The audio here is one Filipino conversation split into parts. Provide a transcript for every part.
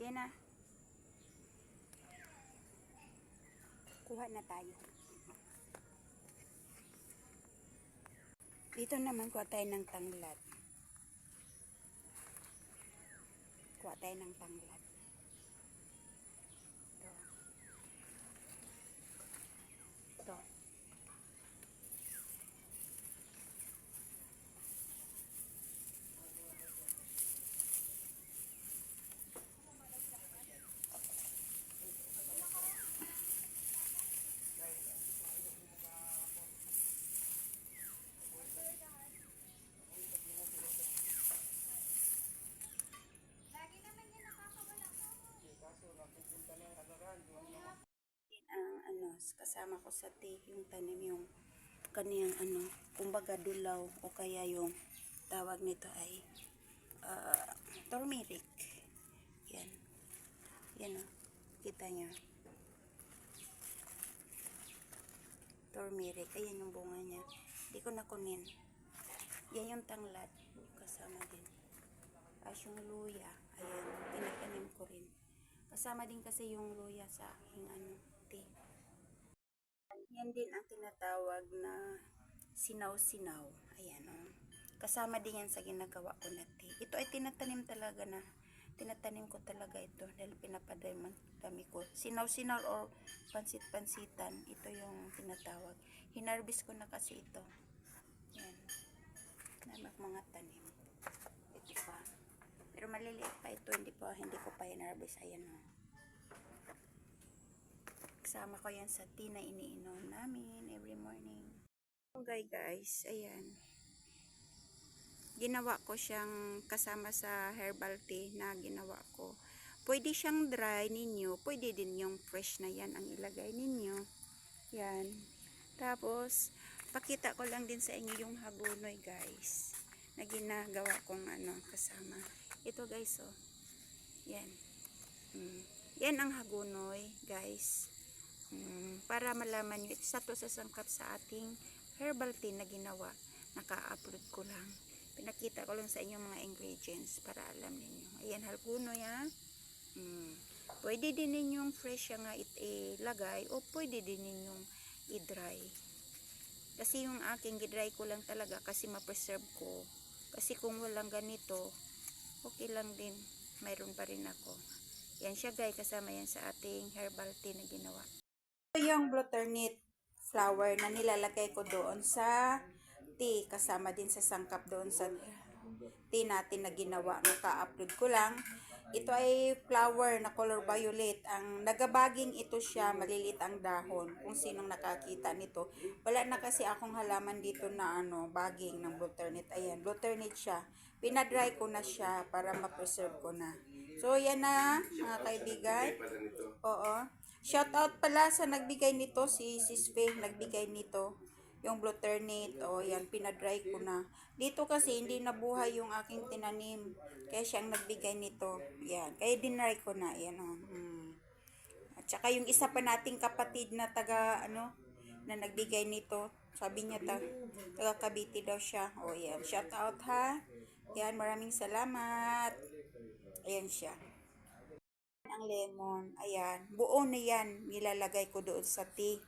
Yan na. Kuha na tayo. Dito naman kuha tayo ng tanglad. Kuha tayo ng tanglad. Ito. Ito. Ang kasama ko sa tea, yung tanim, yung kaniyang kumbaga dulaw o kaya yung tawag nito ay turmeric. Yan. Yan o. Kita nyo. Turmeric. Ayan yung bunga niya. Hindi ko nakunin. Yan yung tanglad. Kasama din. As yung luya. Ayan. Tinatanim ko rin. Kasama din kasi yung luya sa aking tea. Yan din ang tinatawag na sinaw-sinaw. Ayan o. Kasama din yan sa ginagawa ko na tea. Ito ay tinatanim talaga na. Tinatanim ko talaga ito dahil pinapadami ko. Sinaw-sinaw or pansit-pansitan. Ito yung tinatawag. Hinarvest ko na kasi ito. Yan. Mga tanim. Ito pa. Pero maliliit pa ito. Hindi ko pa hinarvest. Ayan o. Kasama ko yan sa tea na iniinom namin every morning. Okay guys, ayan. Ginawa ko siyang kasama sa herbal tea na ginawa ko. Pwede siyang dry ninyo, pwede din yung fresh na yan ang ilagay ninyo. Yan. Tapos, pakita ko lang din sa inyo yung hagunoy guys. Na ginagawa kong kasama. Ito guys oh. Yan. Yan ang hagunoy guys. Para malaman nyo, isa to sa sangkap sa ating herbal tea na ginawa. Naka-upload ko lang. Pinakita ko lang sa inyo mga ingredients para alam niyo. Ayan, halpuno yan. Pwede din ninyong fresh nga ilagay o pwede din ninyong i-dry. Kasi yung aking i-dry ko lang talaga kasi ma-preserve ko. Kasi kung walang ganito, okay lang din. Mayroon pa rin ako. Yan siya guys, kasama yan sa ating herbal tea na ginawa. Ito yung butternut flower na nilalagay ko doon sa tea. Kasama din sa sangkap doon sa tea natin na ginawa. Naka-upload ko lang. Ito ay flower na color violet. Ang nagabaging ito siya, maliliit ang dahon. Kung sinong nakakita nito. Wala na kasi akong halaman dito na baging ng butternut. Ayan, butternut siya. Pinadry ko na siya para ma-preserve ko na. So, yan na mga kaibigan. Oo. Shout out pala sa nagbigay nito, si Sispe, nagbigay nito. Yung butternut, yan, pinadry ko na. Dito kasi hindi nabuhay yung aking tinanim. Kaya siyang nagbigay nito. Yan, kaya dinry ko na. Yan o. At saka yung isa pa nating kapatid na na nagbigay nito. Sabi niya taga Cavite daw siya. Yan, shout out ha. Yan, maraming salamat. Ayan siya. Ang lemon, ayan, buo na yan, nilalagay ko doon sa tea.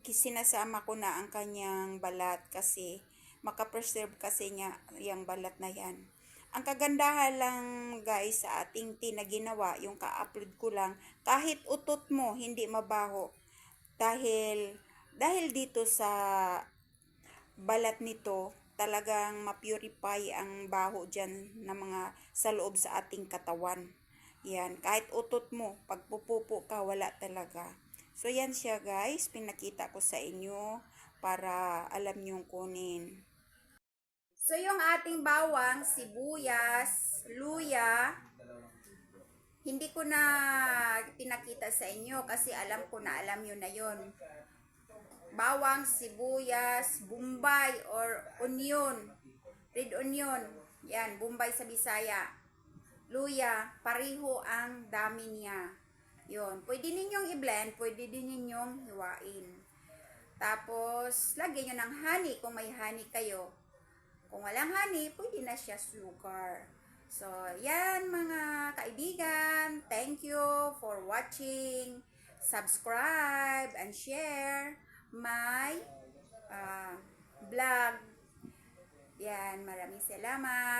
Sinasama ko na ang kanyang balat kasi makapreserve kasi niya yung balat na yan. Ang kagandahan lang guys sa ating tea na ginawa, yung ka-upload ko lang, kahit utot mo, hindi mabaho. Dahil dito sa balat nito, talagang ma-purify ang baho dyan na mga sa loob sa ating katawan. Yan, kahit utot mo, pag pupupo ka, wala talaga. So, yan siya guys, pinakita ko sa inyo para alam nyong kunin. So, yung ating bawang, sibuyas, luya, hindi ko na pinakita sa inyo kasi alam ko na alam nyo na yon. Bawang, sibuyas, bombay or onion, red onion, yan, bombay sa Bisaya. Luya, pareho ang dami niya. Yun. Pwede ninyong i-blend, pwede din ninyong hiwain. Tapos, lagyan nyo ng honey kung may honey kayo. Kung walang honey, pwede na siya sugar. So, yan mga kaibigan. kaibigan, thank you for watching. Subscribe and share my vlog. Yan, maraming salamat.